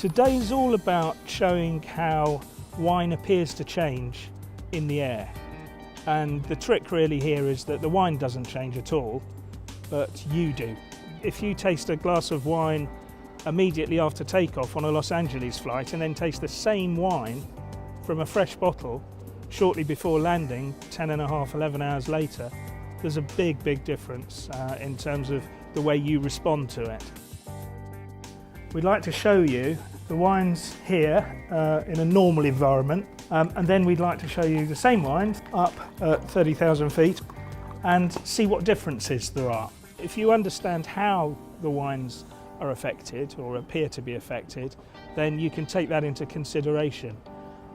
Today is all about showing how wine appears to change in the air. And the trick really here is that the wine doesn't change at all, but you do. If you taste a glass of wine immediately after takeoff on a Los Angeles flight and then taste the same wine from a fresh bottle shortly before landing, 10.5, 11 hours later, there's a big difference in terms of the way you respond to it. We'd like to show you the wines here in a normal environment, and then we'd like to show you the same wines up at 30,000 feet and see what differences there are. If you understand how the wines are affected or appear to be affected, then you can take that into consideration.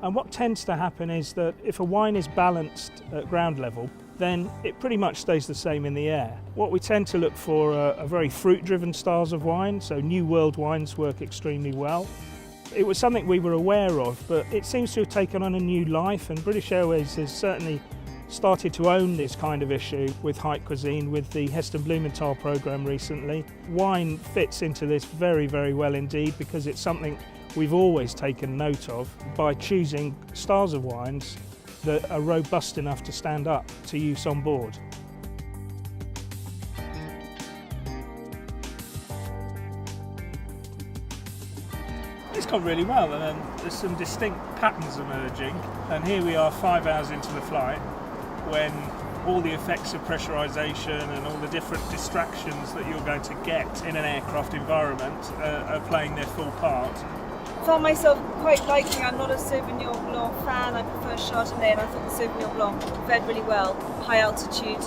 And what tends to happen is that if a wine is balanced at ground level, then it pretty much stays the same in the air. What we tend to look for are very fruit-driven styles of wine, so New World wines work extremely well. It was something we were aware of, but it seems to have taken on a new life, and British Airways has certainly started to own this kind of issue with Cuisine, with the Heston Blumenthal programme recently. Wine fits into this very well indeed, because it's something we've always taken note of by choosing styles of wines that are robust enough to stand up to use on board. It's gone really well, and there's some distinct patterns emerging, and here we are 5 hours into the flight when all the effects of pressurisation and all the different distractions that you're going to get in an aircraft environment are playing their full part. I found myself quite liking, I'm not a Sauvignon Blanc fan, I prefer Chardonnay, and I thought the Sauvignon Blanc fared really well, high altitude,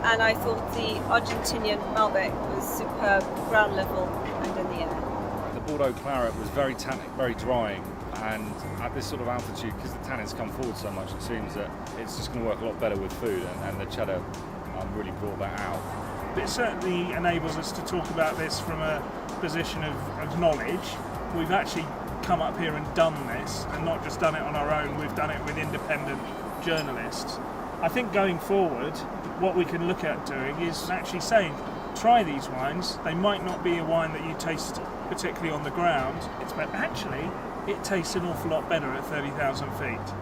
and I thought the Argentinian Malbec was superb, ground level and in the air. The Bordeaux Claret was very tannic, very drying, and at this sort of altitude, because the tannins come forward so much, it seems that it's just going to work a lot better with food, and the cheddar really brought that out. It certainly enables us to talk about this from a position of knowledge. We've actually come up here and done this, and not just done it on our own, we've done it with independent journalists. I think going forward, what we can look at doing is actually saying, try these wines. They might not be a wine that you taste particularly on the ground, but actually it tastes an awful lot better at 30,000 feet.